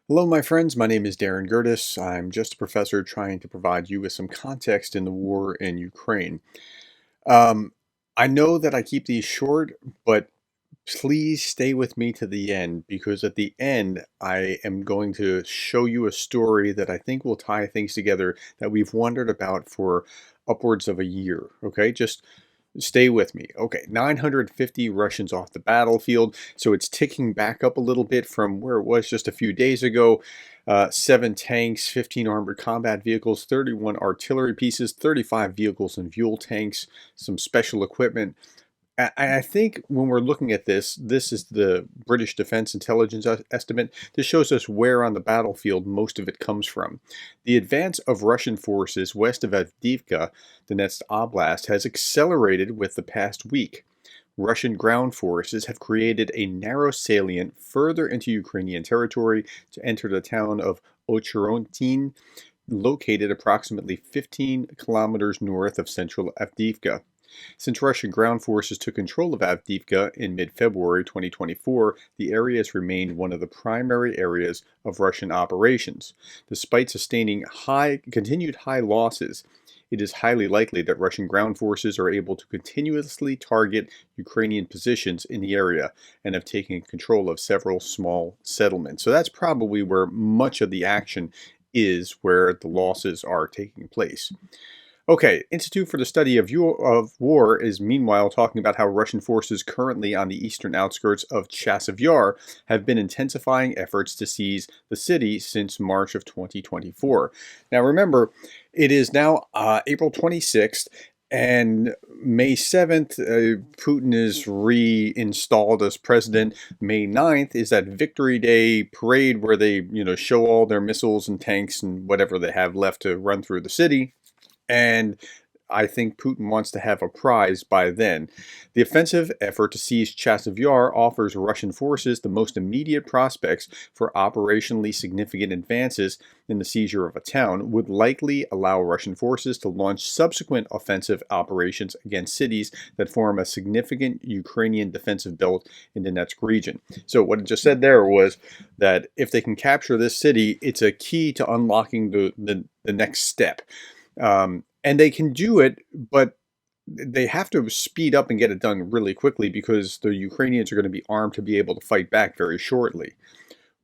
Hello, my friends. My name is Gerdes. I'm just a professor trying to provide you with some context in the war in Ukraine. Um, I know that I keep these short, but please stay with me to the end because at the end, I am going to show you a story that I think will tie things together that we've wondered about for upwards of a year. Okay, just stay with me. Okay, 950 Russians off the battlefield, so it's ticking back up a little bit from where it was just a few days ago. 7 tanks, 15 armored combat vehicles, 31 artillery pieces, 35 vehicles and fuel tanks, some special equipment. I think when we're looking at this is the British Defense Intelligence estimate. This shows us where on the battlefield most of it comes from. The advance of Russian forces west of Avdiivka, Donetsk Oblast, has accelerated with the past week. Russian ground forces have created a narrow salient further into Ukrainian territory to enter the town of Ocherontin, located approximately 15 kilometers north of central Avdiivka. Since Russian ground forces took control of Avdiivka in mid-February 2024, the area has remained one of the primary areas of Russian operations. Despite sustaining continued high losses, it is highly likely that Russian ground forces are able to continuously target Ukrainian positions in the area and have taken control of several small settlements. So that's probably where much of the action is, where the losses are taking place. Okay, Institute for the Study of War is meanwhile talking about how Russian forces currently on the eastern outskirts of Chasiv Yar have been intensifying efforts to seize the city since March of 2024. Now remember, it is now April 26th, and May 7th, Putin is reinstalled as president. May 9th is that Victory Day parade where they, show all their missiles and tanks and whatever they have left to run through the city. And I think Putin wants to have a prize by then. The offensive effort to seize Chasiv Yar offers Russian forces the most immediate prospects for operationally significant advances in the seizure of a town, would likely allow Russian forces to launch subsequent offensive operations against cities that form a significant Ukrainian defensive belt in the Donetsk region. So what it just said there was that if they can capture this city, it's a key to unlocking the next step. And they can do it, but they have to speed up and get it done really quickly because the Ukrainians are going to be armed to be able to fight back very shortly.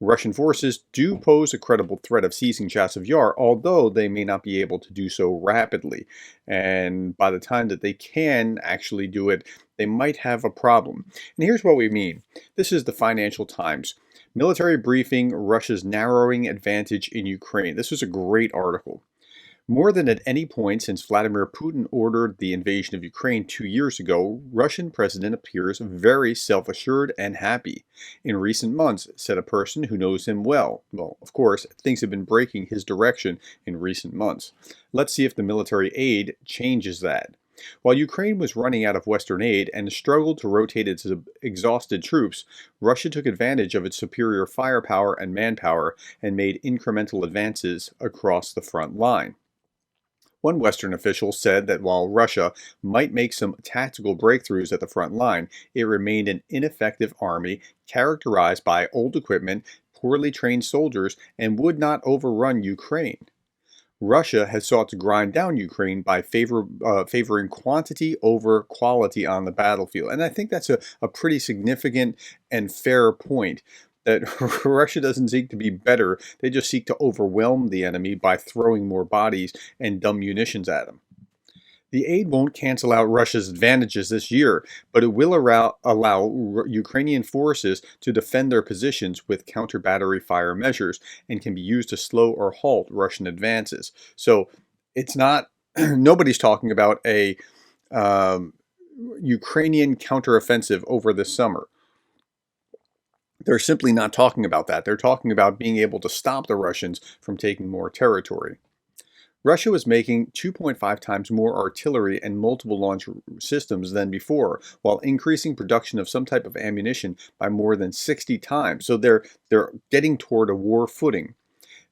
Russian forces do pose a credible threat of seizing Chasiv Yar, although they may not be able to do so rapidly. And by the time that they can actually do it, they might have a problem. And here's what we mean. This is the Financial Times. Military briefing, Russia's narrowing advantage in Ukraine. This was a great article. More than at any point since Vladimir Putin ordered the invasion of Ukraine 2 years ago, Russian president appears very self-assured and happy. In recent months, said a person who knows him well. Well, of course, things have been breaking his direction in recent months. Let's see if the military aid changes that. While Ukraine was running out of Western aid and struggled to rotate its exhausted troops, Russia took advantage of its superior firepower and manpower and made incremental advances across the front line. One Western official said that while Russia might make some tactical breakthroughs at the front line, it remained an ineffective army characterized by old equipment, poorly trained soldiers, and would not overrun Ukraine. Russia has sought to grind down Ukraine by favoring quantity over quality on the battlefield. And I think that's a pretty significant and fair point. That Russia doesn't seek to be better, they just seek to overwhelm the enemy by throwing more bodies and dumb munitions at them. The aid won't cancel out Russia's advantages this year, but it will allow Ukrainian forces to defend their positions with counter-battery fire measures and can be used to slow or halt Russian advances. So it's not, nobody's talking about a Ukrainian counteroffensive over this summer. They're simply not talking about that. They're talking about being able to stop the Russians from taking more territory. Russia was making 2.5 times more artillery and multiple launch systems than before, while increasing production of some type of ammunition by more than 60 times. So they're getting toward a war footing.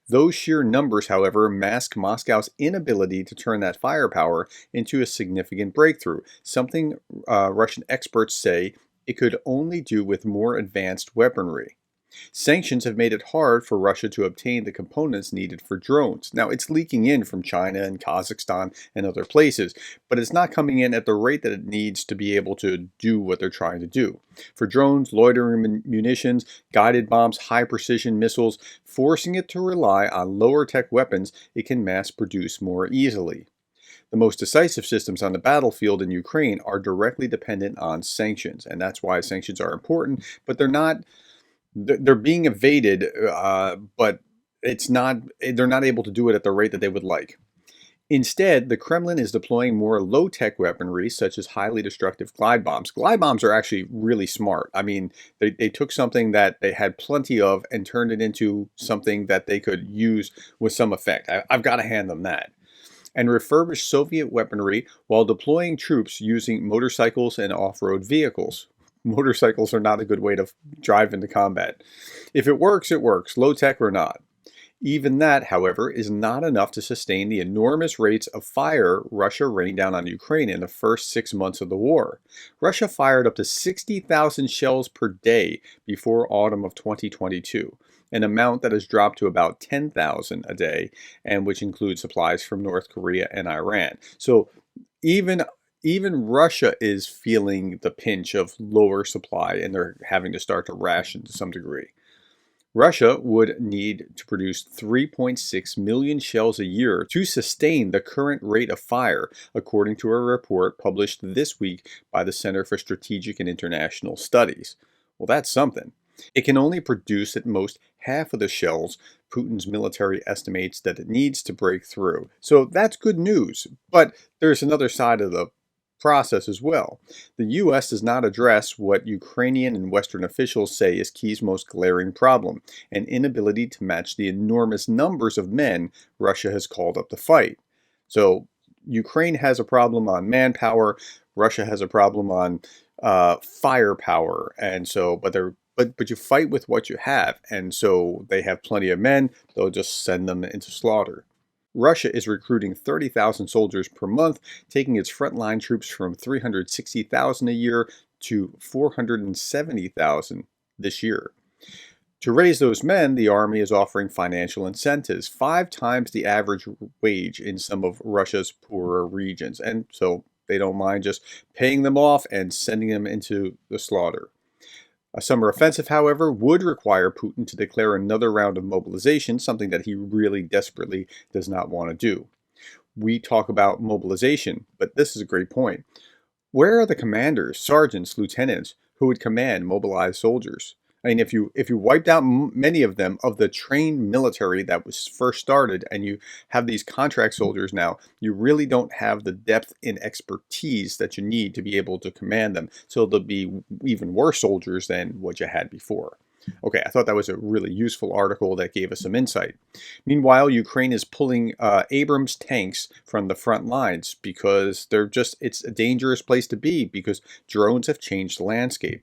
Those sheer numbers, however, mask Moscow's inability to turn that firepower into a significant breakthrough, something Russian experts say it could only do with more advanced weaponry. Sanctions have made it hard for Russia to obtain the components needed for drones. Now, it's leaking in from China and Kazakhstan and other places, but it's not coming in at the rate that it needs to be able to do what they're trying to do. For drones, loitering munitions, guided bombs, high precision missiles, forcing it to rely on lower tech weapons it can mass produce more easily. The most decisive systems on the battlefield in Ukraine are directly dependent on sanctions, and that's why sanctions are important, but they're being evaded, but it's not they're not able to do it at the rate that they would like. Instead, the Kremlin is deploying more low-tech weaponry, such as highly destructive glide bombs. Glide bombs are actually really smart. I mean, they took something that they had plenty of and turned it into something that they could use with some effect. I've got to hand them that. And refurbished Soviet weaponry while deploying troops using motorcycles and off-road vehicles. Motorcycles are not a good way to drive into combat. If it works, low tech or not. Even that, however, is not enough to sustain the enormous rates of fire Russia rained down on Ukraine in the first 6 months of the war. Russia fired up to 60,000 shells per day before autumn of 2022, an amount that has dropped to about 10,000 a day, and which includes supplies from North Korea and Iran. So even even Russia is feeling the pinch of lower supply, and they're having to start to ration to some degree. Russia would need to produce 3.6 million shells a year to sustain the current rate of fire, according to a report published this week by the Center for Strategic and International Studies. Well, that's something. It can only produce at most half of the shells Putin's military estimates that it needs to break through. So that's good news. But there's another side of the process as well. The U.S. does not address what Ukrainian and Western officials say is Kyiv's most glaring problem, an inability to match the enormous numbers of men Russia has called up to fight. So Ukraine has a problem on manpower, Russia has a problem on firepower, and so but you fight with what you have, and so they have plenty of men. They'll just send them into slaughter. Russia is recruiting 30,000 soldiers per month, taking its frontline troops from 360,000 a year to 470,000 this year. To raise those men, the army is offering financial incentives, 5 times the average wage in some of Russia's poorer regions, and so they don't mind just paying them off and sending them into the slaughter. A summer offensive, however, would require Putin to declare another round of mobilization, something that he really desperately does not want to do. We talk about mobilization, but this is a great point. Where are the commanders, sergeants, lieutenants who would command mobilized soldiers? I mean, if you wiped out many of them of the trained military that was first started, and you have these contract soldiers now, you really don't have the depth in expertise that you need to be able to command them. So they'll be even worse soldiers than what you had before. Okay, I thought that was a really useful article that gave us some insight. Meanwhile, Ukraine is pulling Abrams tanks from the front lines because it's a dangerous place to be because drones have changed the landscape.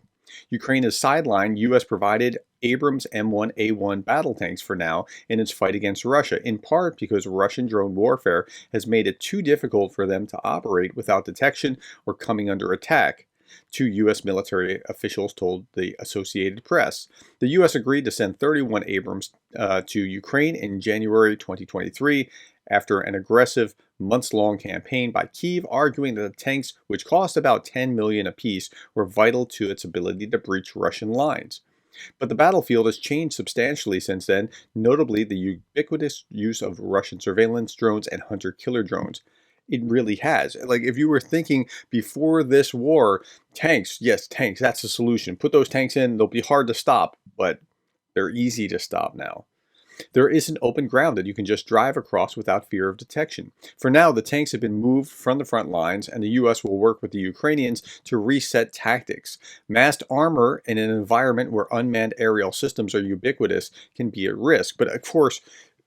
Ukraine has sidelined U.S.-provided Abrams M1A1 battle tanks for now in its fight against Russia, in part because Russian drone warfare has made it too difficult for them to operate without detection or coming under attack. Two U.S. military officials told the Associated Press. The U.S. agreed to send 31 Abrams to Ukraine in January 2023 after an aggressive months-long campaign by Kyiv arguing that the tanks, which cost about $10 million apiece, were vital to its ability to breach Russian lines. But the battlefield has changed substantially since then, notably the ubiquitous use of Russian surveillance drones and hunter-killer drones. It really has. Like, if you were thinking before this war, tanks, yes, tanks, that's the solution. Put those tanks in, they'll be hard to stop, but they're easy to stop now. There isn't open ground that you can just drive across without fear of detection. For now, the tanks have been moved from the front lines, and the U.S. will work with the Ukrainians to reset tactics. Massed armor in an environment where unmanned aerial systems are ubiquitous can be at risk. But of course,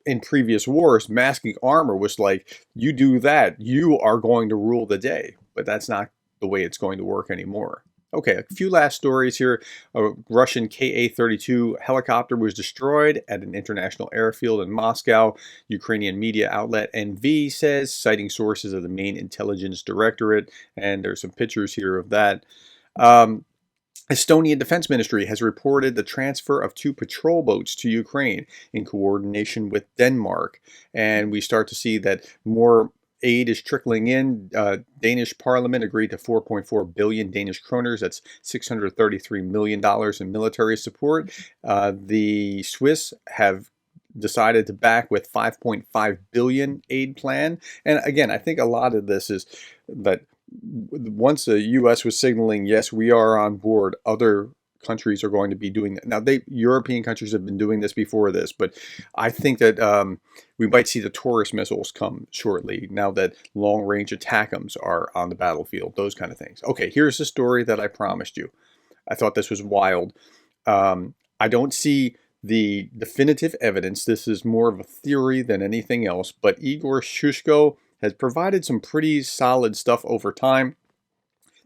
in previous wars, masking armor was like, you do that, you are going to rule the day. But that's not the way it's going to work anymore. Okay, a few last stories here. A Russian Ka-32 helicopter was destroyed at an international airfield in Moscow. Ukrainian media outlet NV says, citing sources of the main intelligence directorate, and there's some pictures here of that. Estonian Defense Ministry has reported the transfer of 2 patrol boats to Ukraine in coordination with Denmark. And we start to see that more aid is trickling in. Danish Parliament agreed to 4.4 billion Danish kroners. That's $633 million in military support. The Swiss have decided to back with 5.5 billion aid plan. And again, I think a lot of this is that once the U.S. was signaling, yes, we are on board, other countries are going to be doing that. Now, European countries have been doing this before this, but I think that we might see the Taurus missiles come shortly now that long-range ATACMS are on the battlefield, those kind of things. Okay, here's the story that I promised you. I thought this was wild. I don't see the definitive evidence. This is more of a theory than anything else, but Igor Shushko has provided some pretty solid stuff over time.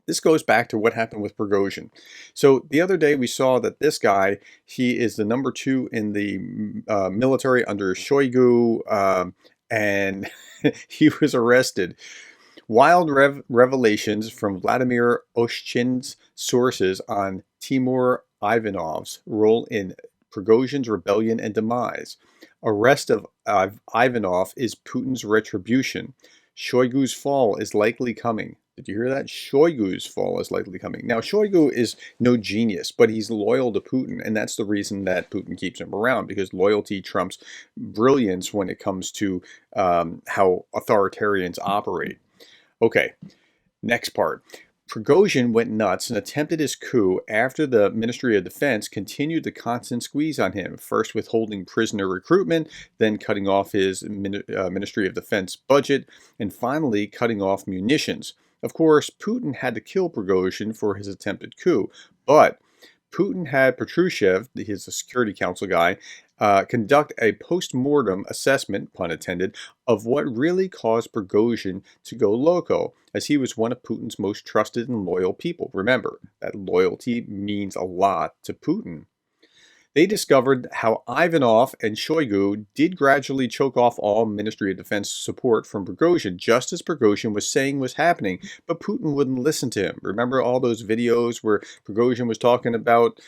This goes back to what happened with Prigozhin. So the other day we saw that this guy, he is the number 2 in the military under Shoigu, and he was arrested. Wild revelations from Vladimir Oshchin's sources on Timur Ivanov's role in Prigozhin's rebellion and demise. Arrest of Ivanov is Putin's retribution. Shoigu's fall is likely coming. Did you hear that? Shoigu's fall is likely coming. Now, Shoigu is no genius, but he's loyal to Putin, and that's the reason that Putin keeps him around, because loyalty trumps brilliance when it comes to how authoritarians operate. Okay, next part. Prigozhin went nuts and attempted his coup after the Ministry of Defense continued the constant squeeze on him, first withholding prisoner recruitment, then cutting off his Ministry of Defense budget, and finally cutting off munitions. Of course, Putin had to kill Prigozhin for his attempted coup, but Putin had Patrushev, his Security Council guy, conduct a post-mortem assessment, pun intended, of what really caused Prigozhin to go loco, as he was one of Putin's most trusted and loyal people. Remember, that loyalty means a lot to Putin. They discovered how Ivanov and Shoigu did gradually choke off all Ministry of Defense support from Prigozhin, just as Prigozhin was saying was happening, but Putin wouldn't listen to him. Remember all those videos where Prigozhin was talking about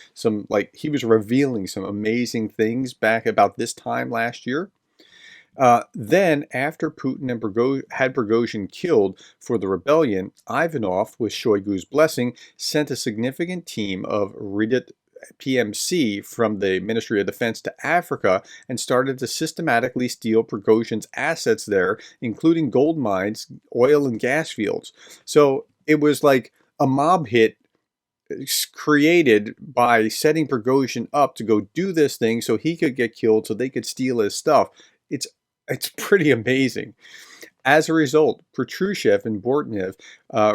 he was revealing some amazing things back about this time last year? Then, after Putin and had Prigozhin killed for the rebellion, Ivanov, with Shoigu's blessing, sent a significant team of Reddit PMC from the Ministry of Defense to Africa and started to systematically steal Prigozhin's assets there, including gold mines, oil and gas fields. So it was like a mob hit created by setting Prigozhin up to go do this thing so he could get killed so they could steal his stuff. It's pretty amazing. As a result, Patrushev and Bortnev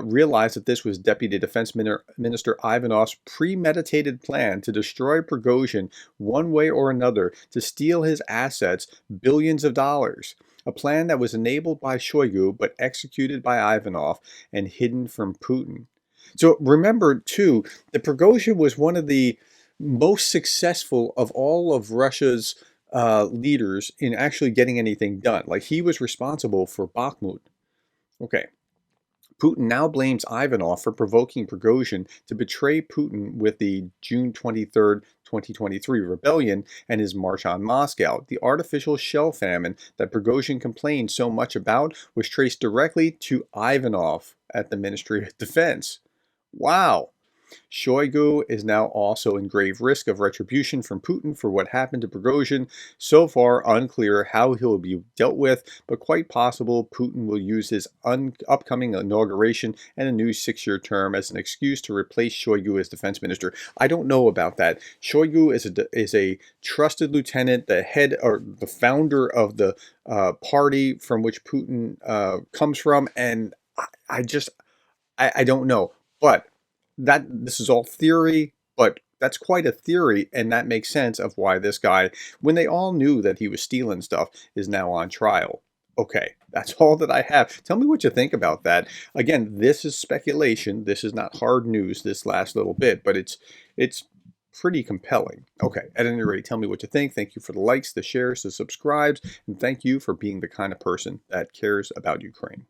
realized that this was Deputy Defense Minister Ivanov's premeditated plan to destroy Prigozhin one way or another, to steal his assets, billions of dollars. A plan that was enabled by Shoigu but executed by Ivanov and hidden from Putin. So remember, too, that Prigozhin was one of the most successful of all of Russia's leaders in actually getting anything done. Like, he was responsible for Bakhmut. Okay. Putin now blames Ivanov for provoking Prigozhin to betray Putin with the June 23rd, 2023 rebellion and his march on Moscow. The artificial shell famine that Prigozhin complained so much about was traced directly to Ivanov at the Ministry of Defense. Wow. Shoigu is now also in grave risk of retribution from Putin for what happened to Prigozhin. So far, unclear how he'll be dealt with, but quite possible Putin will use his upcoming inauguration and a new 6-year term as an excuse to replace Shoigu as defense minister. I don't know about that. Shoigu is a trusted lieutenant, the head or the founder of the party from which Putin comes from, and I don't know. But this is all theory, but that's quite a theory, and that makes sense of why this guy, when they all knew that he was stealing stuff, is now on trial. Okay, that's all that I have. Tell me what you think about that. Again, this is speculation. This is not hard news, this last little bit, but it's pretty compelling. Okay, at any rate, tell me what you think. Thank you for the likes, the shares, the subscribes, and thank you for being the kind of person that cares about Ukraine.